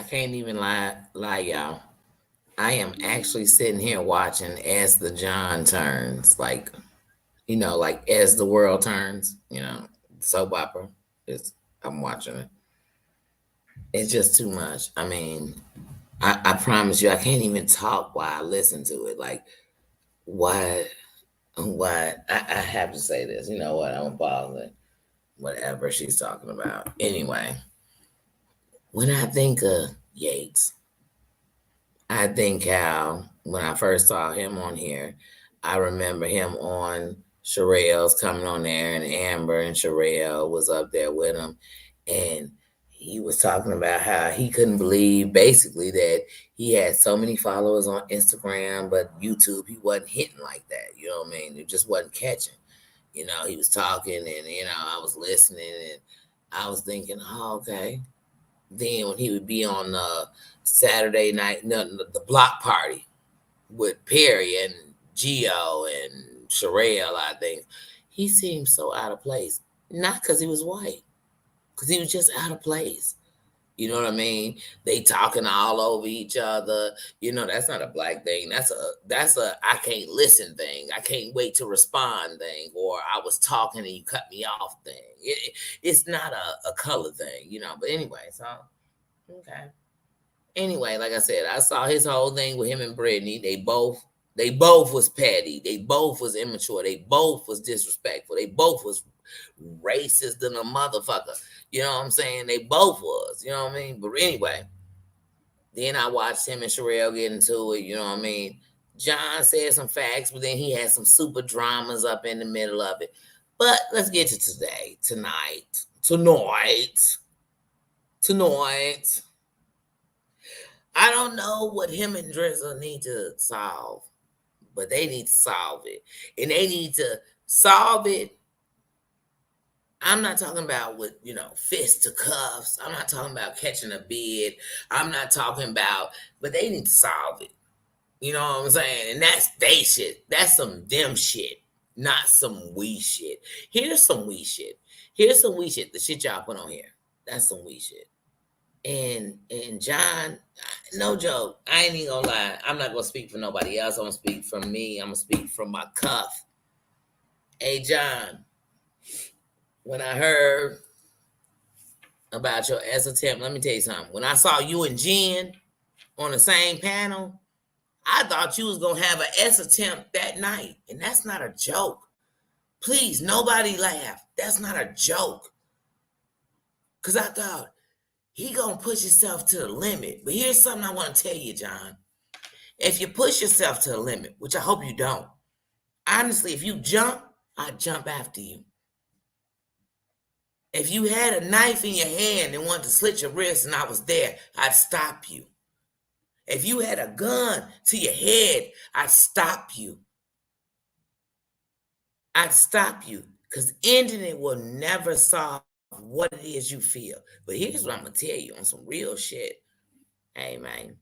can't even lie, y'all. I am actually sitting here watching as the John turns, like like as the world turns, soap opera. It's I'm watching it. It's just too much. I mean, I promise you, I can't even talk while I listen to it. Like, why? Why? I have to say this. You know what? I'm bothering whatever she's talking about. Anyway, when I think of Yates, I think how when I first saw him on here, I remember him on Sherelle's coming on there, and Amber and Sherelle was up there with him, and he was talking about how he couldn't believe basically that he had so many followers on Instagram, but YouTube he wasn't hitting like that. You know what I mean? It just wasn't catching. He was talking, and I was listening, and I was thinking, oh, okay. Then when he would be on Saturday night, no, the block party with Perry and Geo and Sherelle, I think he seemed so out of place. Not because he was white, because he was just out of place. You know what I mean? They talking all over each other. That's not a black thing. That's a I can't listen thing. I can't wait to respond thing. Or I was talking and you cut me off thing. It's not a color thing. But anyway, so okay. Anyway, like I said, I saw his whole thing with him and Brittany. They both was petty. They both was immature. They both was disrespectful. They both was racist than a motherfucker. You know what I'm saying? They both was. You know what I mean? But anyway, then I watched him and Sherelle get into it. You know what I mean? John said some facts, but then he had some super dramas up in the middle of it. But let's get to tonight. I don't know what him and Drizzy need to solve, but they need to solve it. And they need to solve it. I'm not talking about with, fist to cuffs. I'm not talking about catching a bid. I'm not talking about, but they need to solve it. You know what I'm saying? And that's they shit. That's some them shit, not some we shit. Here's some we shit. Here's some we shit. The shit y'all put on here. That's some we shit. And John, no joke. I ain't even gonna lie. I'm not gonna speak for nobody else. I'm gonna speak from me. I'm gonna speak from my cuff. Hey John, when I heard about your S attempt, let me tell you something. When I saw you and Jen on the same panel, I thought you was gonna have an S attempt that night, and that's not a joke. Please, nobody laugh. That's not a joke. Cause I thought he gonna push himself to the limit. But here's something I want to tell you, John. If you push yourself to the limit, which I hope you don't, honestly, if you jump, I'd jump after you. If you had a knife in your hand and wanted to slit your wrist and I was there, I'd stop you. If you had a gun to your head, I'd stop you. I'd stop you, because ending it will never solve what it is you feel. But here's what I'm going to tell you on some real shit. Hey, man.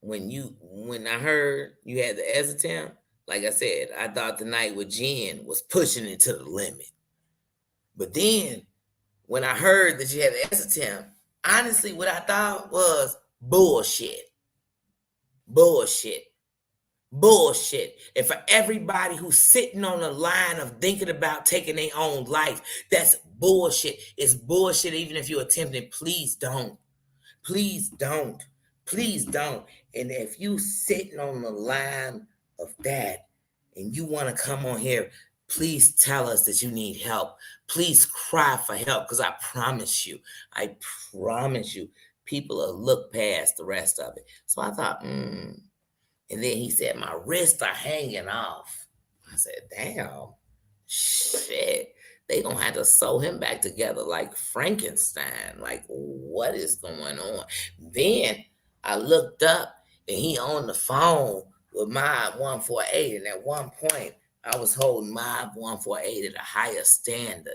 When I heard you had the S attempt, like I said, I thought the night with Jen was pushing it to the limit. But then when I heard that you had the S attempt, honestly, what I thought was bullshit. And for everybody who's sitting on the line of thinking about taking their own life, that's bullshit. It's bullshit even if you're attempting. Please don't. Please don't. Please don't. And if you sitting on the line of that and you want to come on here, please tell us that you need help. Please cry for help, because I promise you, people will look past the rest of it. So I thought, And then he said, my wrists are hanging off. I said, damn, shit. They gonna have to sew him back together like Frankenstein. Like, what is going on? Then I looked up and he on the phone with Mob 148. And at one point, I was holding Mob 148 at a higher standard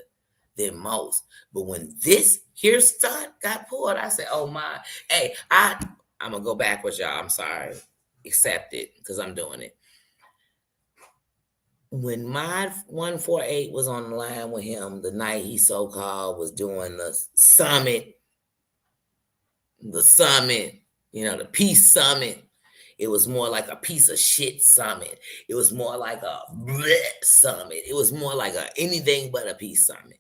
than most. But when this here stunt got pulled, I said, oh my, hey, I'm gonna go backwards, y'all. I'm sorry. Accept it, because I'm doing it. When Mod 148 was on the line with him the night he so-called was doing the summit, the summit, the peace summit. It was more like a piece of shit summit. It was more like a bleh summit. It was more like a anything but a peace summit.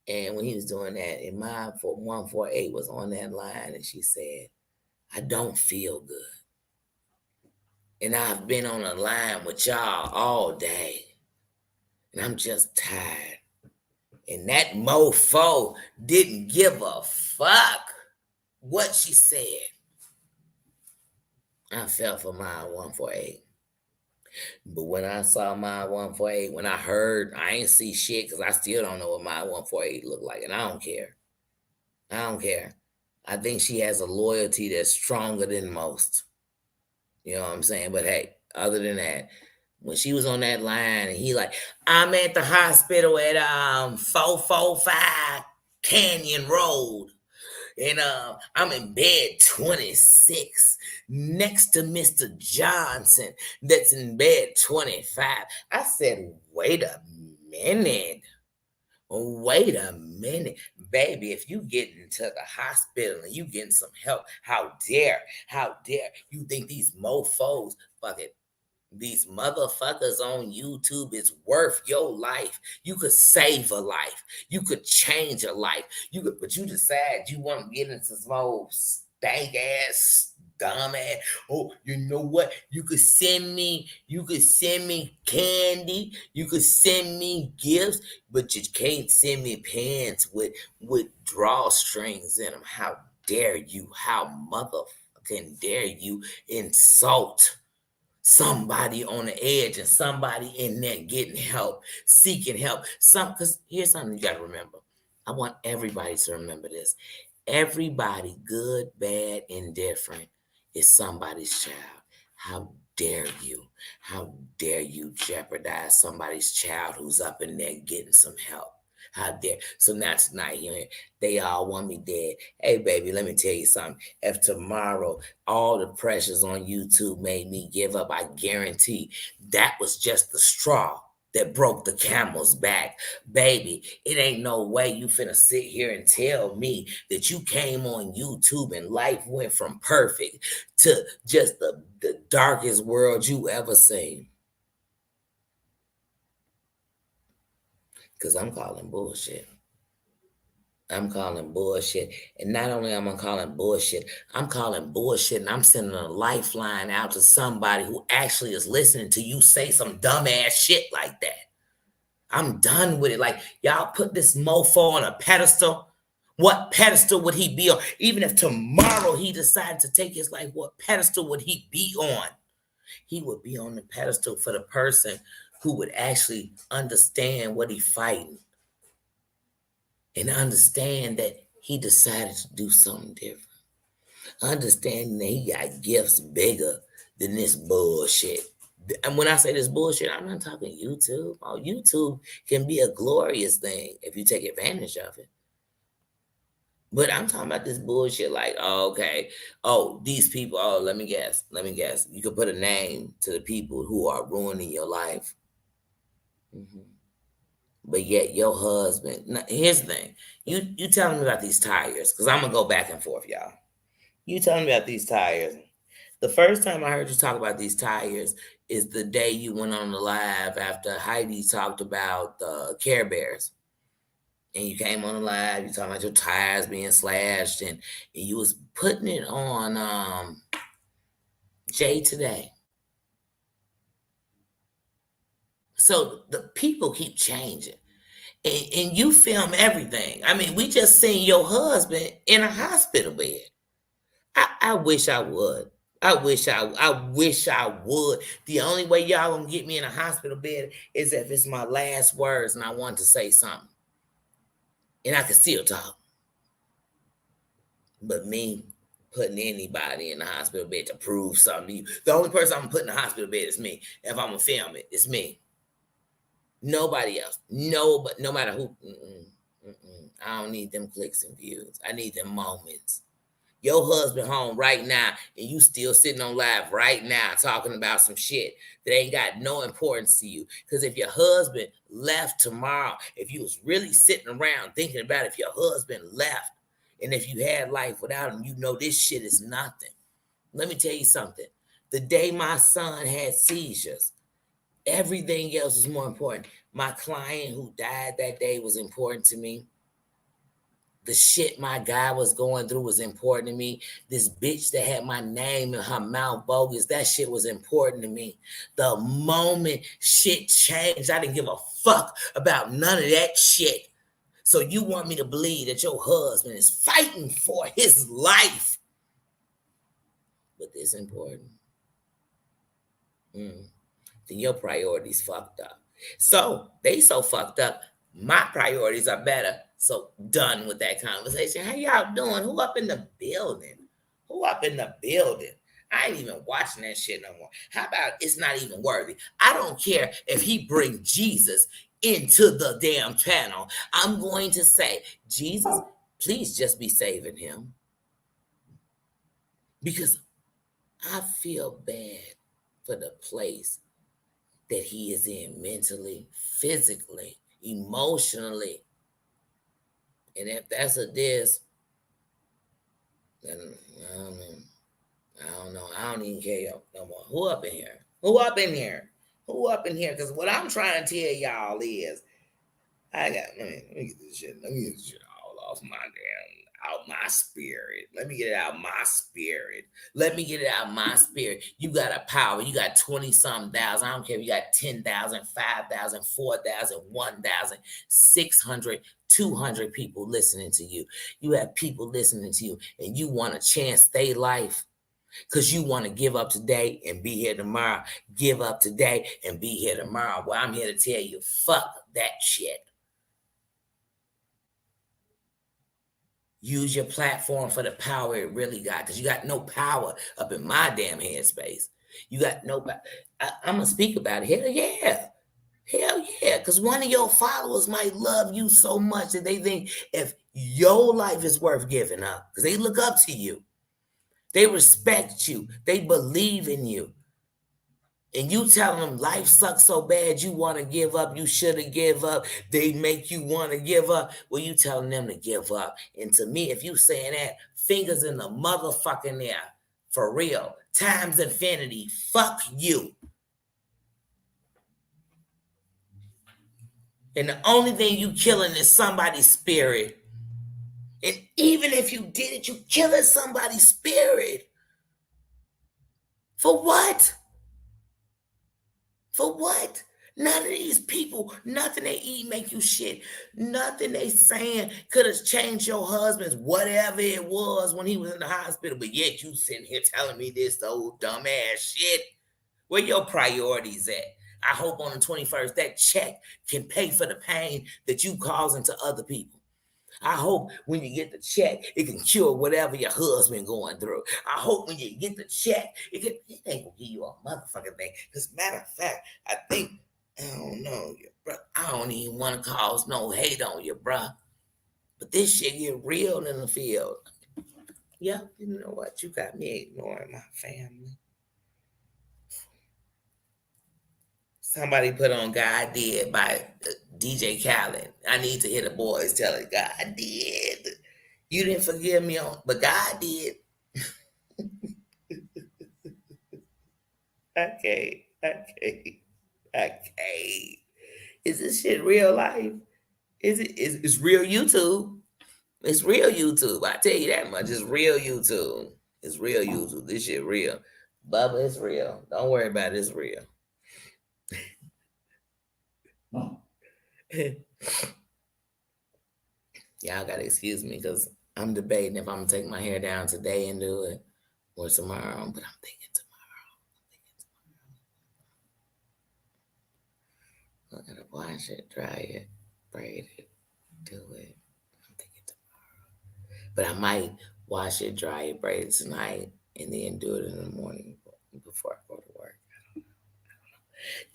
And when he was doing that, and my 148 was on that line, and she said, I don't feel good. And I've been on a line with y'all all day. And I'm just tired. And that mofo didn't give a fuck what she said. I fell for my 148. But when I saw my 148, when I heard, I ain't see shit because I still don't know what my 148 looked like. And I don't care. I don't care. I think she has a loyalty that's stronger than most. You know what I'm saying? But hey, other than that, when she was on that line and he like, I'm at the hospital at 445 Canyon Road. And I'm in bed 26 next to Mr. Johnson that's in bed 25. I said, wait a minute. Wait a minute. Baby, if you get into the hospital and you getting some help, how dare you think these mofos, these motherfuckers on YouTube is worth your life. You could save a life. You could change a life. But you decide you want to get into some old stank ass, dumb ass. Oh, you know what? You could send me candy. You could send me gifts, but you can't send me pants with drawstrings in them. How dare you? How motherfucking dare you insult somebody on the edge and somebody in there getting help, seeking help. Because here's something you got to remember. I want everybody to remember this. Everybody, good, bad, indifferent, is somebody's child. How dare you? How dare you jeopardize somebody's child who's up in there getting some help? How dare? So now tonight, they all want me dead. Hey, baby, let me tell you something. If tomorrow all the pressures on YouTube made me give up, I guarantee that was just the straw that broke the camel's back. Baby, it ain't no way you finna sit here and tell me that you came on YouTube and life went from perfect to just the darkest world you ever seen. Because I'm calling bullshit. I'm calling bullshit. And not only am I calling bullshit, I'm calling bullshit and I'm sending a lifeline out to somebody who actually is listening to you say some dumbass shit like that. I'm done with it. Like, y'all put this mofo on a pedestal. What pedestal would he be on? Even if tomorrow he decided to take his life, what pedestal would he be on? He would be on the pedestal for the person who would actually understand what he's fighting and understand that he decided to do something different. Understanding that he got gifts bigger than this bullshit. And when I say this bullshit, I'm not talking YouTube. Oh, YouTube can be a glorious thing if you take advantage of it. But I'm talking about this bullshit like, oh, okay. Oh, these people, oh, let me guess. You could put a name to the people who are ruining your life. Mm-hmm. But yet your husband, now, here's the thing. You telling me about these tires, because I'm going to go back and forth, y'all. You telling me about these tires. The first time I heard you talk about these tires is the day you went on the live after Heidi talked about the Care Bears. And you came on the live, you talking about your tires being slashed, and you was putting it on Jay Today. So the people keep changing. And you film everything. I mean, we just seen your husband in a hospital bed. I wish I would. I wish I would. The only way y'all gonna get me in a hospital bed is if it's my last words and I want to say something. And I can still talk. But me putting anybody in the hospital bed to prove something to you. The only person I'm gonna put in the hospital bed is me. If I'm gonna film it, it's me. Nobody else. No matter who. I don't need them clicks and views. I need them moments. Your husband home right now, and you still sitting on live right now talking about some shit that ain't got no importance to you. Because if your husband left tomorrow, if you was really sitting around thinking about if your husband left, And if you had life without him, you know this shit is nothing. Let me tell you something. The day my son had seizures, everything else was more important. My client who died that day was important to me. The shit my guy was going through was important to me. This bitch that had my name in her mouth bogus, that shit was important to me. The moment shit changed, I didn't give a fuck about none of that shit. So you want me to believe that your husband is fighting for his life? But this important. Then your priorities fucked up. So they so fucked up, my priorities are better. So done with that conversation. How y'all doing? Who up in the building? Who up in the building? I ain't even watching that shit no more. How about it's not even worthy? I don't care if he bring Jesus into the damn channel. I'm going to say, Jesus, please just be saving him. Because I feel bad for the place that he is in mentally, physically, emotionally. And if that's a diss, then I don't know. I don't even care no more. Who up in here? Who up in here? Who up in here? Because what I'm trying to tell y'all is, let me get this shit. Let me get this shit all off my damn, out my spirit. Let me get it out my spirit. Let me get it out my spirit. You got a power. You got 20-something thousand. I don't care if you got 10,000, 5,000, 4,000, 1,000, 600, 200 people listening to you. You have people listening to you, and you want to chance their life because you want to give up today and be here tomorrow. Give up today and be here tomorrow. Well, I'm here to tell you, fuck that shit. Use your platform for the power it really got, because you got no power up in my damn headspace. You got no power. I'm going to speak about it. Hell yeah. Hell yeah. Because one of your followers might love you so much that they think if your life is worth giving up, because they look up to you, they respect you, they believe in you. And you telling them life sucks so bad you want to give up, you should have give up, they make you want to give up. Well, you telling them to give up. And to me, if you saying that, fingers in the motherfucking air, for real, times infinity, fuck you. And the only thing you killing is somebody's spirit. And even if you did it, you killing somebody's spirit. For what? For what? None of these people, nothing they eat make you shit. Nothing they saying could have changed your husband's whatever it was when he was in the hospital. But yet you sitting here telling me this old dumbass shit. Where your priorities at? I hope on the 21st that check can pay for the pain that you causing to other people. I hope when you get the check, it can cure whatever your husband going through. I hope when you get the check, it ain't gonna give you a motherfucking thing. Because matter of fact, I think, I don't know, bro. I don't even want to cause no hate on you, bro. But this shit get real in the field. Yeah, you know what? You got me ignoring my family. Somebody put on God Did by DJ Khaled. I need to hear the boys tell it. God did. You didn't forgive me on, but God did. Okay. Is this shit real life? It's real YouTube. It's real YouTube. I tell you that much. It's real YouTube. It's real YouTube. This shit real. Bubba, it's real. Don't worry about it. It's real. Y'all gotta excuse me because I'm debating if I'm gonna take my hair down today and do it or tomorrow, but I'm thinking tomorrow. I gotta wash it, dry it, braid it, do it. I'm thinking tomorrow. But I might wash it, dry it, braid it tonight, and then do it in the morning before I go to work.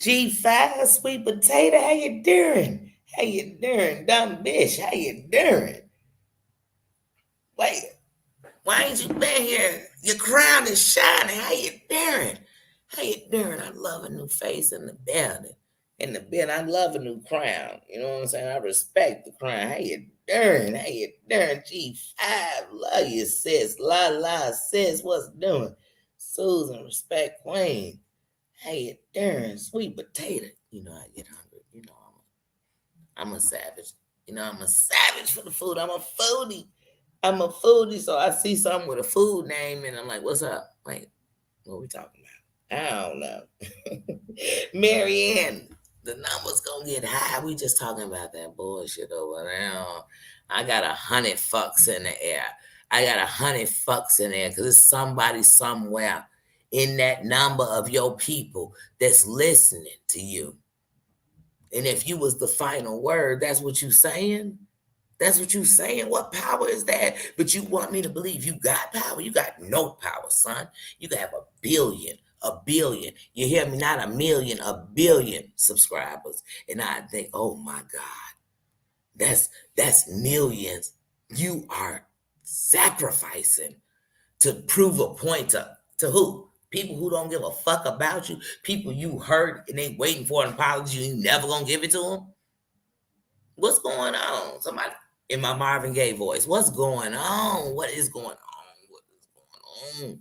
G5 sweet potato, how you doing? How you doing? Dumb bitch, how you doing? Wait, why ain't you been here? Your crown is shining. How you doing? How you doing? I love a new face in the building. In the bed, I love a new crown. You know what I'm saying? I respect the crown. How you Darn, hey, darn, G5, love you, sis. La, sis, what's doing? Susan, respect, Queen. Hey, darn, sweet potato. You know, I get hungry. You know, I'm a savage. You know, I'm a savage for the food. I'm a foodie. I'm a foodie, so I see something with a food name, and I'm like, what's up? Like, what are we talking about? I don't know. Marianne, the number's gonna get high. We just talking about that bullshit over there. I got 100 fucks in the air. I got 100 fucks in there because it's somebody somewhere in that number of your people that's listening to you. And if you was the final word, that's what you saying? That's what you saying? What power is that? But you want me to believe you got power? You got no power, son. You can have a billion. You hear me? Not a million, a billion subscribers. And I think, oh my God, that's millions. You are sacrificing to prove a point to who? People who don't give a fuck about you, people you hurt and they waiting for an apology, you never gonna give it to them. What's going on? Somebody in my Marvin Gaye voice. What's going on? What is going on? What is going on?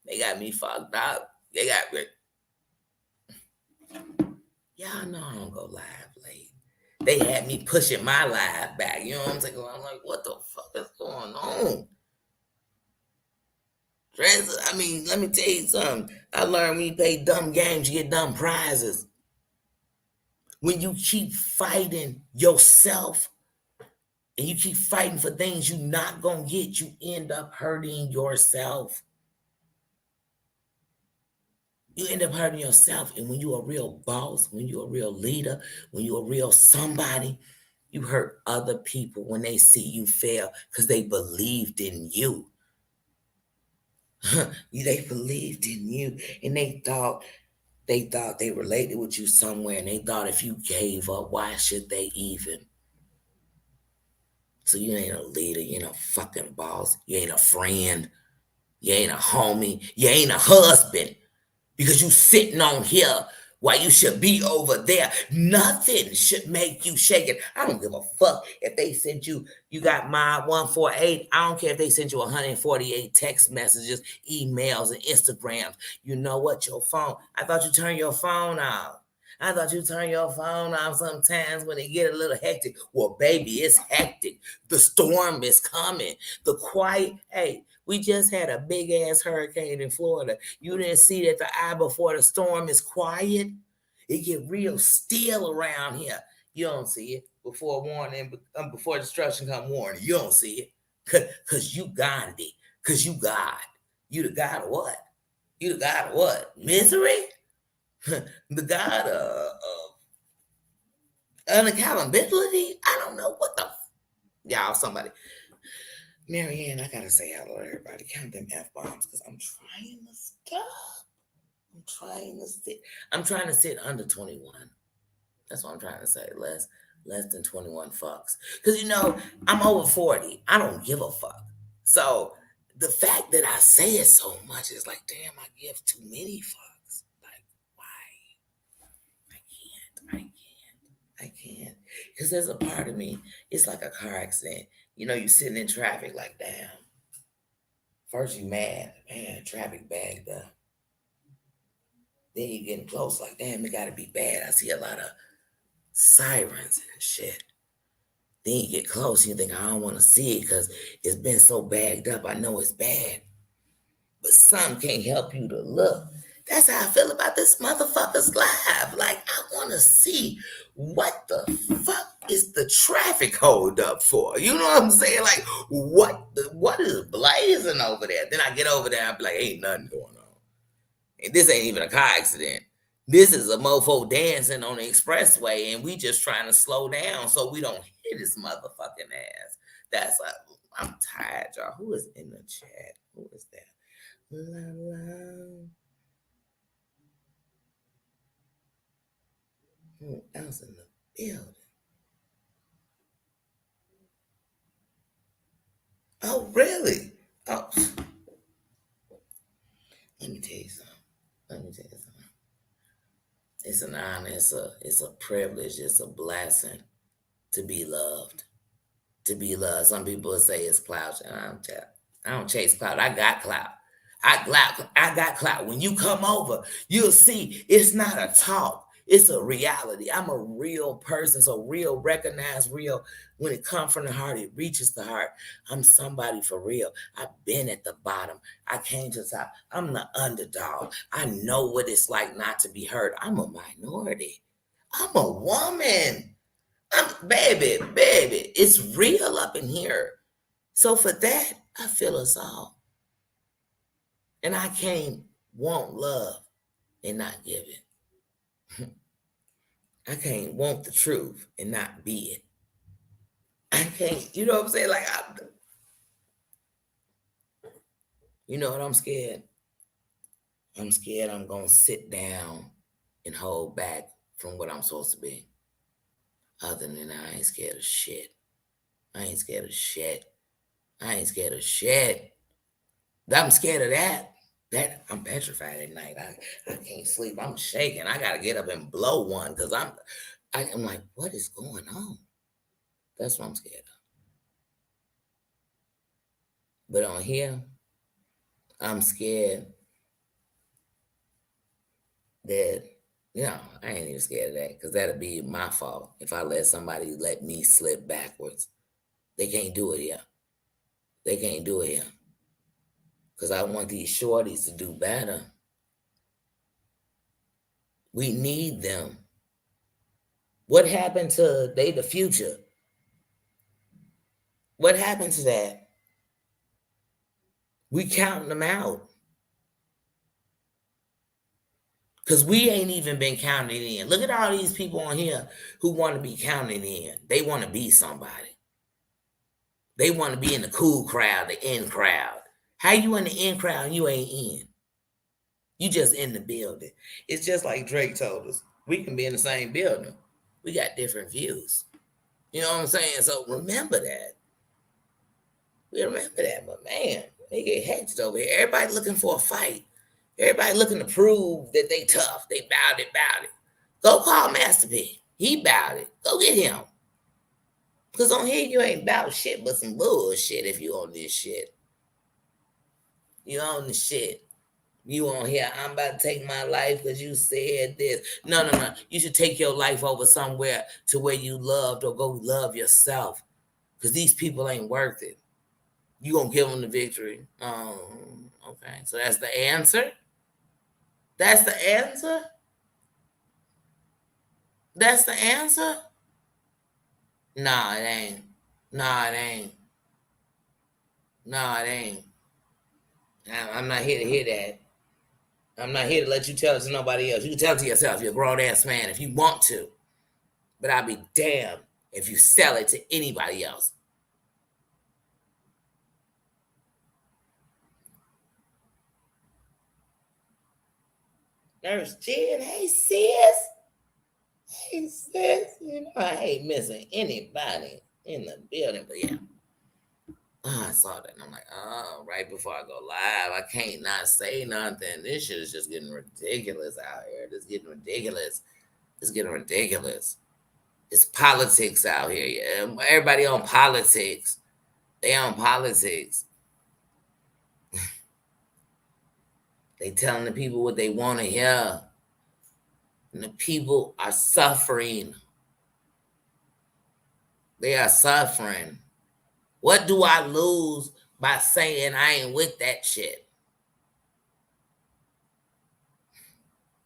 They got me fucked up. They got me. Y'all know I don't go live late. They had me pushing my live back. You know what I'm saying? I'm like, what the fuck is going on? I mean, let me tell you something. I learned when you play dumb games, you get dumb prizes. When you keep fighting yourself and you keep fighting for things you're not going to get, you end up hurting yourself. You end up hurting yourself. And when you're a real boss, when you're a real leader, when you're a real somebody, you hurt other people when they see you fail because they believed in you. They believed in you and they thought they related with you somewhere and they thought if you gave up, why should they even? So you ain't a leader, you ain't a fucking boss, you ain't a friend, you ain't a homie, you ain't a husband because you sitting on here while you should be over there. Nothing should make you shake it. I don't give a fuck if they sent you got my 148. I don't care if they sent you 148 text messages, emails, and Instagrams. You know what? Your phone. I thought you turned your phone off. I thought you turn your phone off sometimes when it get a little hectic. Well, baby, it's hectic. The storm is coming. The quiet, hey, we just had a big ass hurricane in Florida. You didn't see that the eye before the storm is quiet? It get real still around here. You don't see it before warning, before destruction come warning. You don't see it. Cause you Gandhi. Cause you God. You the God of what? You the God of what? Misery? The God of unaccountability? I don't know what the y'all, somebody. Marianne, I gotta say hello to everybody. Count them F-bombs because I'm trying to stop. I'm trying to sit under 21. That's what I'm trying to say. Less than 21 fucks. Because you know, I'm over 40. I don't give a fuck. So the fact that I say it so much is like, damn, I give too many fucks. Like, why? I can't. Because there's a part of me, it's like a car accident. You know, you sitting in traffic like, damn. First you mad, man, traffic bagged up. Then you getting close, like, damn, it gotta be bad. I see a lot of sirens and shit. Then you get close, you think, I don't want to see it because it's been so bagged up. I know it's bad. But some can't help you to look. That's how I feel about this motherfucker's live. Like, I want to see what the fuck is the traffic hold up for. You know what I'm saying? Like, what is blazing over there? Then I get over there, I be like, ain't nothing going on. And this ain't even a car accident. This is a mofo dancing on the expressway, and we just trying to slow down so we don't hit his motherfucking ass. That's like, I'm tired, y'all. Who is in the chat? Who is that? La, la. Who else in the building? Oh, really? Oh, let me tell you something. It's an honor. It's a privilege. It's a blessing to be loved. to be loved. Some people say it's clout. I don't chase clout. I got clout. I got clout. When you come over, you'll see it's not a talk. It's a reality. I'm a real person. So real, recognize real. When it comes from the heart, it reaches the heart. I'm somebody for real. I've been at the bottom. I came to the top. I'm the underdog. I know what it's like not to be heard. I'm a minority. I'm a woman. Baby, it's real up in here. So for that, I feel us all. And I can't want love and not give it. I can't want the truth and not be it. I can't, you know what I'm saying? Like, you know what I'm scared? I'm scared I'm going to sit down and hold back from what I'm supposed to be. Other than that, I ain't scared of shit. I ain't scared of shit. I ain't scared of shit. I'm scared of that. That I'm petrified at night. I can't sleep. I'm shaking. I gotta get up and blow one because I'm like, what is going on? That's what I'm scared of. But on here, I'm scared that, I ain't even scared of that because that'll be my fault if I let somebody let me slip backwards. They can't do it here. They can't do it here. Because I want these shorties to do better. We need them. What happened to they the future? What happened to that? We counting them out. Because we ain't even been counted in. Look at all these people on here who want to be counted in. They want to be somebody. They want to be in the cool crowd, the in crowd. How you in the in crowd and you ain't in? You just in the building. It's just like Drake told us. We can be in the same building. We got different views. You know what I'm saying? So remember that. We remember that. But man, they get hectic over here. Everybody looking for a fight. Everybody looking to prove that they tough. They bout it. Go call Master P. He bout it. Go get him. Because on here, you ain't bout shit but some bullshit if you on this shit. You on the shit. You on here, I'm about to take my life because you said this. No. You should take your life over somewhere to where you loved or go love yourself. Because these people ain't worth it. You gonna give them the victory. Okay. So that's the answer? That's the answer? That's the answer? Nah, it ain't. Nah, it ain't. Nah, it ain't. I'm not here to hear that. I'm not here to let you tell it to nobody else. You can tell it to yourself. You're a grown ass man if you want to. But I'll be damned if you sell it to anybody else. Nurse Jen, hey sis. Hey sis. I hate missing anybody in the building. But yeah. I saw that and I'm like, oh, right before I go live, I can't not say nothing. This shit is just getting ridiculous out here. It's getting ridiculous. It's getting ridiculous. It's politics out here. Yeah. Everybody on politics. They on politics. They telling the people what they want to hear. And the people are suffering. They are suffering. What do I lose by saying I ain't with that shit?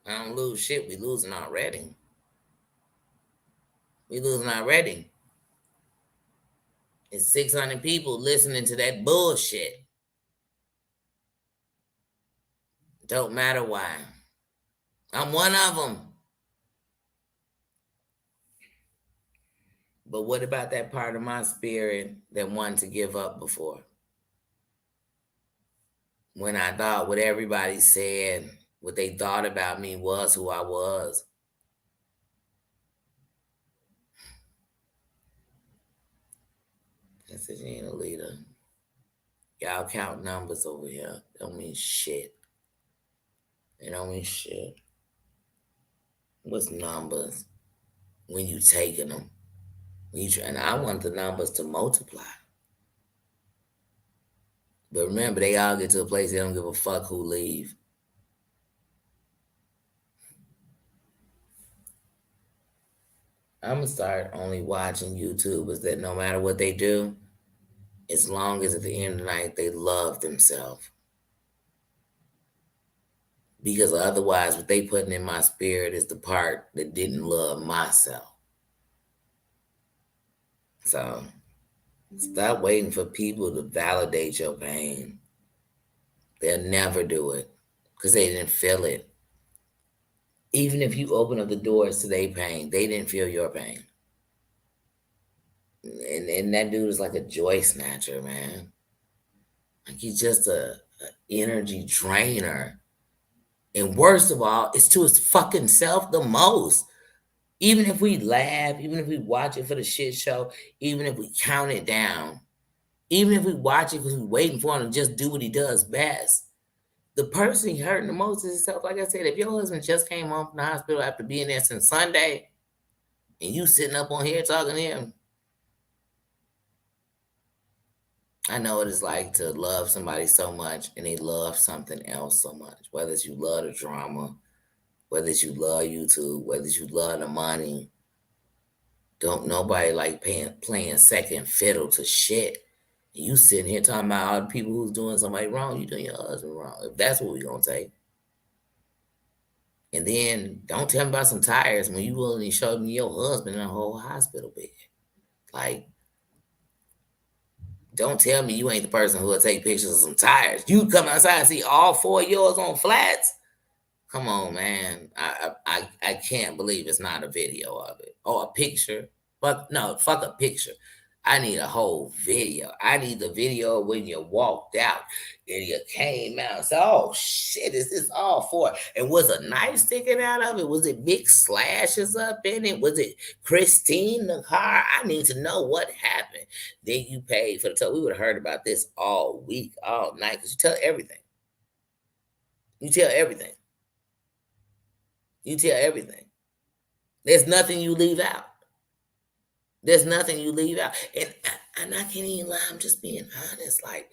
I don't lose shit. We losing already. We losing already. It's 600 people listening to that bullshit. Don't matter why. I'm one of them. But what about that part of my spirit that wanted to give up before? When I thought what everybody said, what they thought about me was who I was. I said, you ain't a leader. Y'all count numbers over here. Don't mean shit. They don't mean shit. What's numbers when you taking them? And I want the numbers to multiply. But remember, they all get to a place they don't give a fuck who leave. I'm gonna start only watching YouTubers that no matter what they do, as long as at the end of the night they love themselves. Because otherwise, what they putting in my spirit is the part that didn't love myself. So stop waiting for people to validate your pain. They'll never do it because they didn't feel it. Even if you open up the doors to their pain, they didn't feel your pain. And that dude is like a joy snatcher, man. Like he's just a energy drainer. And worst of all, it's to his fucking self the most. Even if we laugh, even if we watch it for the shit show, even if we count it down, even if we watch it because we're waiting for him to just do what he does best, the person he hurting the most is himself. Like I said, if your husband just came home from the hospital after being there since Sunday, and you sitting up on here talking to him, I know what it's like to love somebody so much and they love something else so much. Whether it's you love the drama, whether it's you love YouTube, whether it's you love the money. Don't nobody like playing second fiddle to shit. You sitting here talking about all the people who's doing somebody wrong, you doing your husband wrong. If that's what we're gonna take. And then don't tell me about some tires when you willing to show me your husband in a whole hospital bed. Like, don't tell me you ain't the person who will take pictures of some tires. You come outside and see all four of yours on flats. Come on, man. I can't believe it's not a video of it or a picture. But no, fuck a picture. I need a whole video. I need the video when you walked out and you came out. So, oh shit, is this all for? And was a knife sticking out of it? Was it big slashes up in it? Was it Christine the car? I need to know what happened. Then you paid for the tow. We would have heard about this all week, all night, because you tell everything. You tell everything. You tell everything. There's nothing you leave out. There's nothing you leave out. And I can't even lie, I'm just being honest. Like,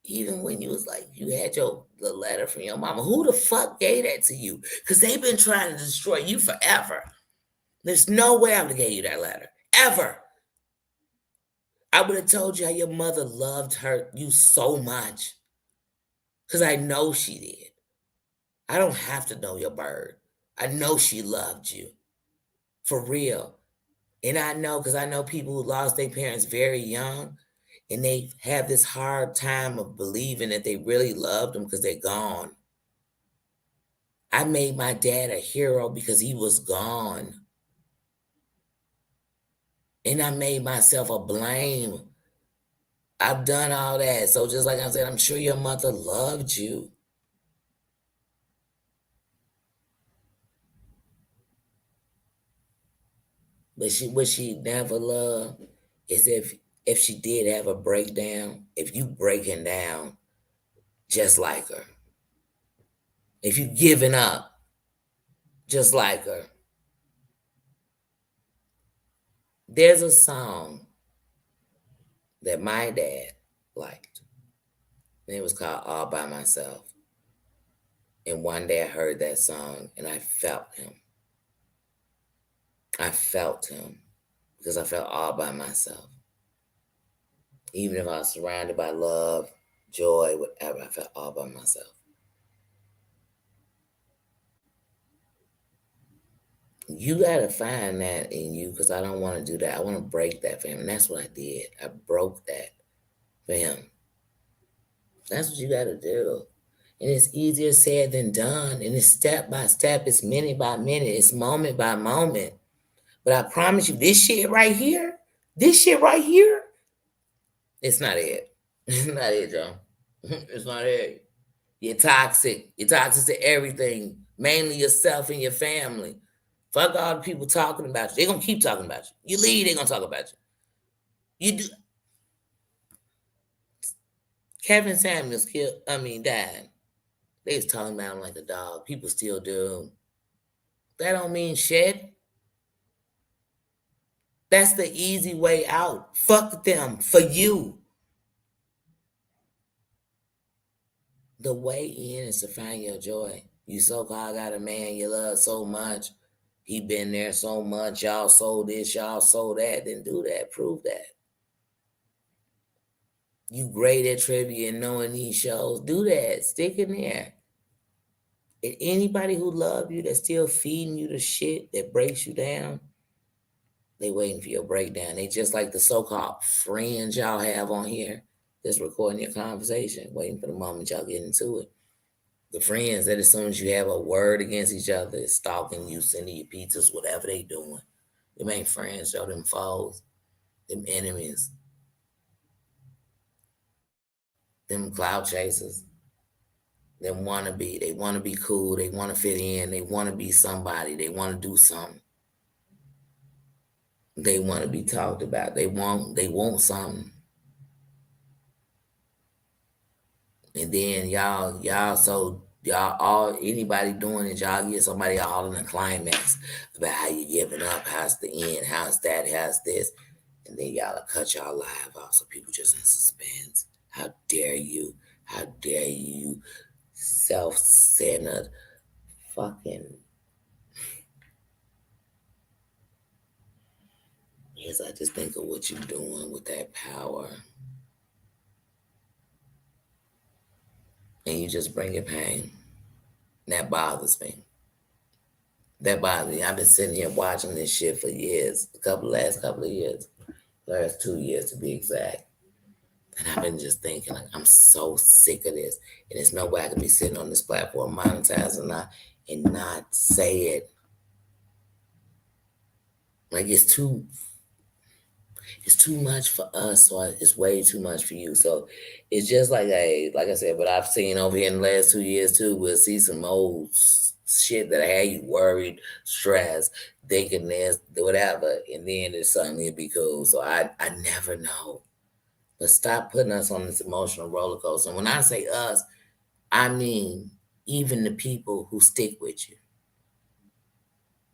even when you was like, you had the letter from your mama, who the fuck gave that to you? Because they've been trying to destroy you forever. There's no way I would have gave you that letter. Ever. I would have told you how your mother loved you so much. Because I know she did. I don't have to know your bird. I know she loved you. For real. And I know, because I know people who lost their parents very young, and they have this hard time of believing that they really loved them because they're gone. I made my dad a hero because he was gone. And I made myself a blame. I've done all that. So just like I said, I'm sure your mother loved you. But what she never loved is if she did have a breakdown, if you breaking down just like her. If you giving up just like her. There's a song that my dad liked. And it was called All By Myself. And one day I heard that song and I felt him. I felt him because I felt all by myself. Even if I was surrounded by love, joy, whatever, I felt all by myself. You got to find that in you because I don't want to do that. I want to break that for him. And that's what I did. I broke that for him. That's what you got to do. And it's easier said than done. And it's step by step. It's minute by minute. It's moment by moment. But I promise you, this shit right here, it's not it. It's not it, Joe. It's not it. You're toxic. You're toxic to everything, mainly yourself and your family. Fuck all the people talking about you. They're going to keep talking about you. You leave, they're going to talk about you. You do. Kevin Samuels died. They was talking about him like a dog. People still do. That don't mean shit. That's the easy way out. Fuck them for you. The way in is to find your joy. You so-called got a man you love so much. He been there so much. Y'all sold this, y'all sold that. Then do that. Prove that. You great at trivia and knowing these shows. Do that. Stick in there. And anybody who love you that's still feeding you the shit that breaks you down, they waiting for your breakdown. They just like the so-called friends y'all have on here that's recording your conversation, waiting for the moment y'all get into it. The friends that as soon as you have a word against each other, is stalking you, sending you pizzas, whatever they doing. Them ain't friends, yo, them foes, them enemies, them cloud chasers, them wannabe. They want to be cool, they want to fit in, they want to be somebody, they want to do something. They want to be talked about. They want something. And then y'all all anybody doing it, y'all get somebody all in the climax about how you giving up, how's the end, how's that, how's this, and then y'all cut y'all live off so people just in suspense. How dare you? How dare you? Self-centered fucking. Yes, I just think of what you're doing with that power. And you just bring it pain. That bothers me. That bothers me. I've been sitting here watching this shit for years. Last couple of years. Last 2 years to be exact. And I've been just thinking, like, I'm so sick of this. And there's no way I can be sitting on this platform monetizing and not say it. Like it's too much for us, so it's way too much for you. So it's just like I said, but I've seen over here in the last 2 years too, we'll see some old shit that had you worried, stressed, thinking this, whatever, and then it suddenly be cool. So I never know. But stop putting us on this emotional roller coaster. And when I say us, I mean even the people who stick with you.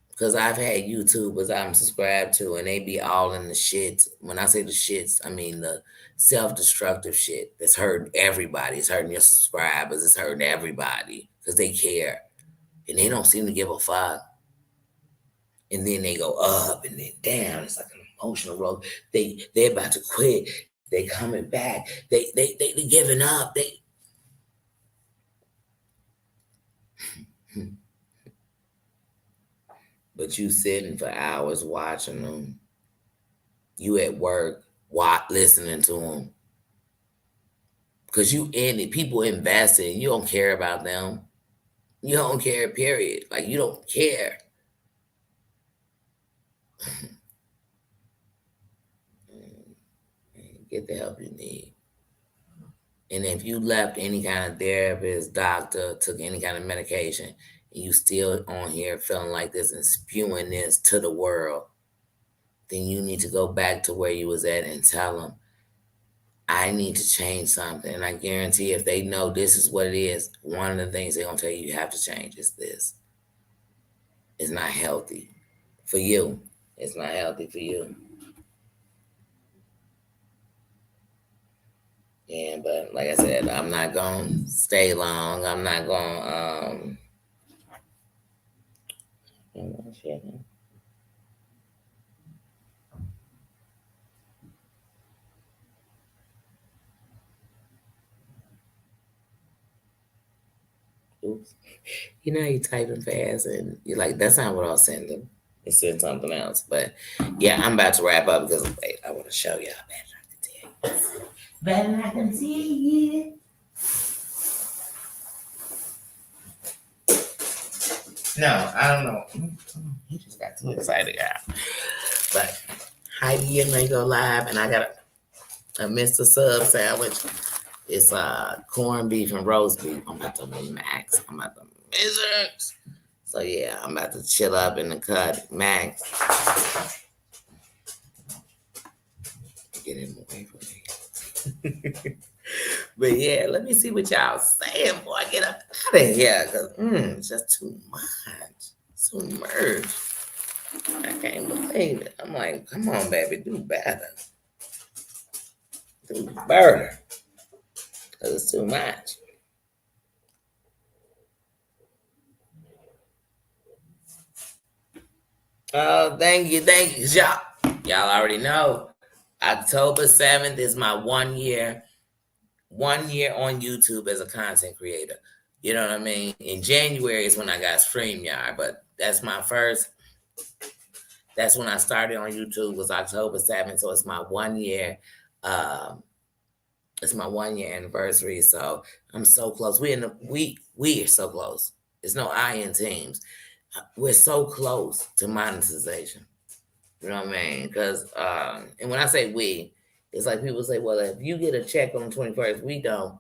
Because I've had YouTubers I'm subscribed to, and they be all in the shits. When I say the shits, I mean the self-destructive shit that's hurting everybody. It's hurting your subscribers. It's hurting everybody because they care. And they don't seem to give a fuck. And then they go up and then down. It's like an emotional road. They're about to quit. They coming back. They giving up. But you sitting for hours watching them. You at work, listening to them. Because you in it. People invested. You don't care about them. You don't care, period. Like, you don't care. Get the help you need. And if you left any kind of therapist, doctor, took any kind of medication, and you still on here feeling like this and spewing this to the world, then you need to go back to where you was at and tell them, I need to change something. And I guarantee if they know this is what it is, one of the things they're going to tell you have to change is this. It's not healthy for you. It's not healthy for you. Yeah, but like I said, I'm not going to stay long. I'm not going oops. You know, you typing fast and you're like, that's not what I was sending. It said something else. But yeah, I'm about to wrap up because wait, I want to show you how bad I can tell you. Better I can see you. No, I don't know. He just got too excited, yeah. But Heidi and they go live, and I got a Mr. Sub sandwich. It's corned beef and roast beef. I'm about to max. I'm about to measure. So yeah, I'm about to chill up in the cut, max. Get him away from me. But yeah, let me see what y'all saying before I get up out of here. Cause it's just too much. Too much. I can't believe it. I'm like, come on, baby, do better. Do better. Because it's too much. Oh, thank you, thank you. Y'all already know. October 7th is my 1 year, 1 year on YouTube as a content creator. You know what I mean? In January is when I got StreamYard, but that's when I started on YouTube was October 7th. So um, it's my 1 year anniversary. So I'm so close. We are so close. There's no I in teams. We're so close to monetization. You know what I mean? Because and when I say we, it's like people say, well, if you get a check on the 21st, we don't.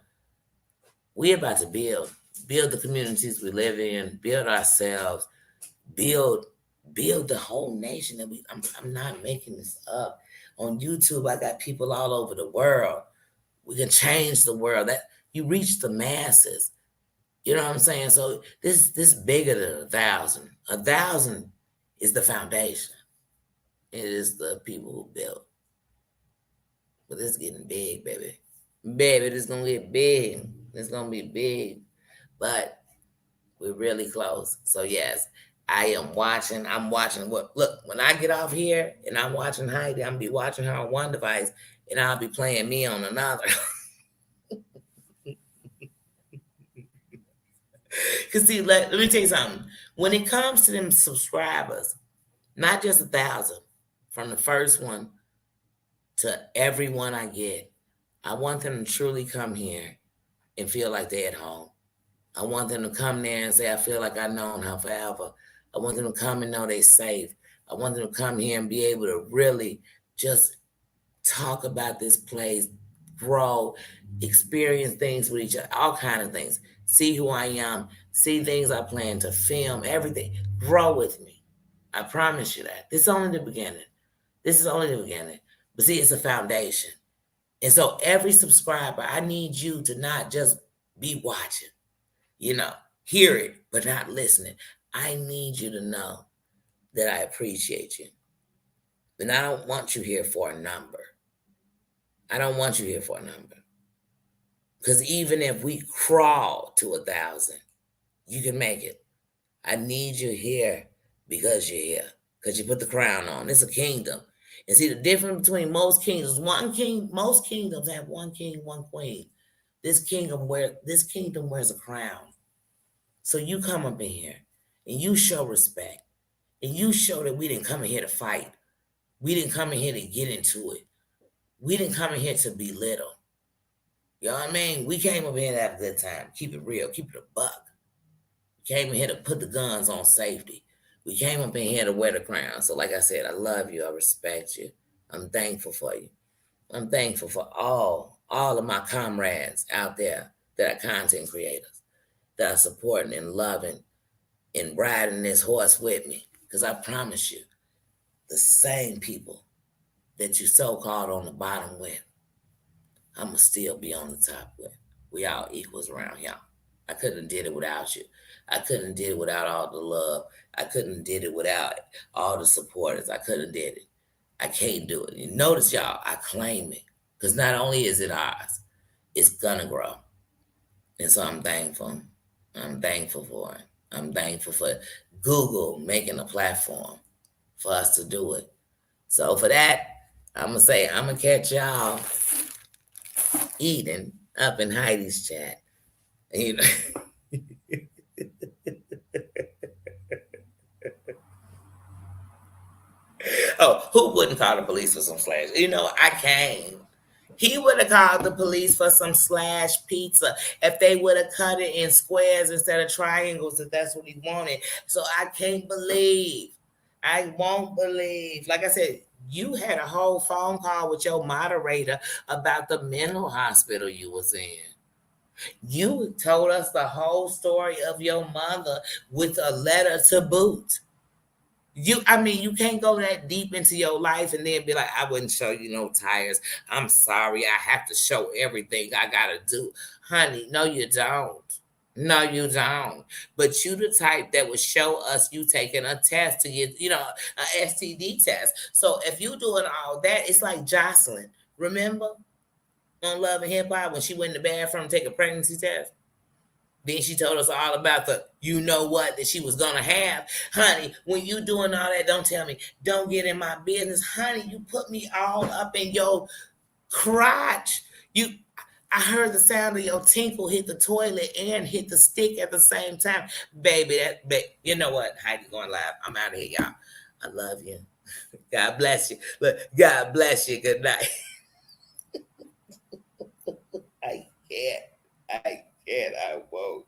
We're about to build the communities we live in, build ourselves, build build the whole nation. That I'm not making this up. On YouTube, I got people all over the world. We can change the world. That you reach the masses. You know what I'm saying? So this bigger than 1,000. 1,000 is the foundation. It is the people who built. But it's getting big, baby. Baby, it's gonna get big. It's gonna be big. But we're really close. So yes, I am watching. I'm watching what look, when I get off here and I'm watching Heidi, I'm be watching her on one device and I'll be playing me on another. Cause see, let me tell you something. When it comes to them subscribers, not just 1,000, from the first one to everyone I get, I want them to truly come here and feel like they're at home. I want them to come there and say, I feel like I've known her forever. I want them to come and know they're safe. I want them to come here and be able to really just talk about this place, grow, experience things with each other, all kind of things. See who I am, see things I plan to film, everything. Grow with me. I promise you that. This is only the beginning. This is only the beginning. But see, it's a foundation. And so every subscriber, I need you to not just be watching, you know, hear it, but not listening. I need you to know that I appreciate you. And I don't want you here for a number. I don't want you here for a number. Because even if we crawl to 1,000, you can make it. I need you here because you're here. Because you put the crown on. It's a kingdom. And see the difference between most kingdoms. Most kingdoms have one king, one queen. This kingdom wears a crown. So you come up in here and you show respect. And you show that we didn't come in here to fight. We didn't come in here to get into it. We didn't come in here to belittle. You know what I mean? We came up here to have a good time. Keep it real. Keep it a buck. We came in here to put the guns on safety. We came up in here to wear the crown. So like I said, I love you. I respect you. I'm thankful for you. I'm thankful for all of my comrades out there that are content creators, that are supporting and loving and riding this horse with me. Because I promise you, the same people that you so-called on the bottom with, I'm going to still be on the top with. We all equals around here. I couldn't have did it without you. I couldn't have did it without all the love. I couldn't have did it without all the supporters. I couldn't have did it. I can't do it. You notice, y'all, I claim it. Because not only is it ours, it's going to grow. And so I'm thankful. I'm thankful for it. I'm thankful for Google making a platform for us to do it. So for that, I'm going to say, I'm going to catch y'all eating up in Heidi's chat. You know. Oh, who wouldn't call the police for some slash? You know, I can't. He would have called the police for some slash pizza if they would have cut it in squares instead of triangles, if that's what he wanted. So I can't believe. I won't believe. Like I said, you had a whole phone call with your moderator about the mental hospital you was in. You told us the whole story of your mother with a letter to boot. I mean, you can't go that deep into your life and then be like, I wouldn't show you no tires. I'm sorry. I have to show everything I got to do. Honey, no, you don't. No, you don't. But you the type that would show us you taking a test to get, a STD test. So if you doing all that, it's like Jocelyn. Remember on Love and Hip Hop when she went in the bathroom to take a pregnancy test? Then she told us all about the you know what that she was gonna have. Honey, when you doing all that, don't tell me, don't get in my business. Honey, you put me all up in your crotch. I heard the sound of your tinkle hit the toilet and hit the stick at the same time. Baby, you know what? Heidi going live. I'm out of here, y'all. I love you. God bless you. Look, God bless you. Good night. I can't. I can't. I won't.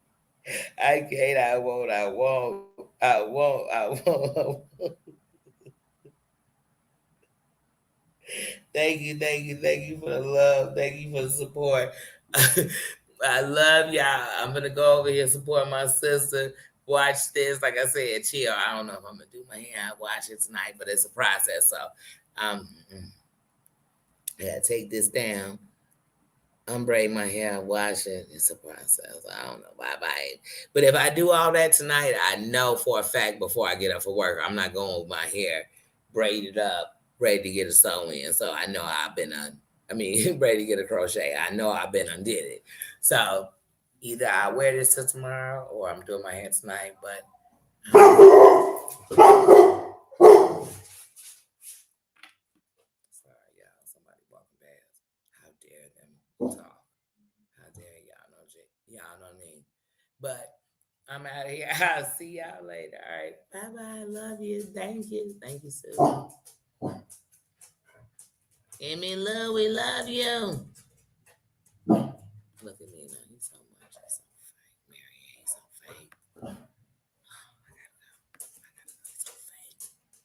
I can't. I won't. I won't. I won't. I won't. Thank you. Thank you. Thank you for the love. Thank you for the support. I love y'all. I'm gonna go over here support my sister. Watch this. Like I said, chill. I don't know if I'm gonna do my hair. I watch it tonight, but it's a process. So I gotta take this down, unbraid my hair, wash it. It's a process. I don't know. Bye bye. But if I do all that tonight, I know for a fact before I get up for work, I'm not going with my hair braided up, ready to get a sew in. So I know I've been ready to get a crochet. I know I've been undid it. So either I wear this till tomorrow or I'm doing my hair tonight. But sorry, y'all. Somebody walking past. How dare them talk? How dare y'all know y'all know me. But I'm out of here. I'll see y'all later. All right. Bye bye. Love you. Thank you. Thank you, Sue. Give me love. We love you.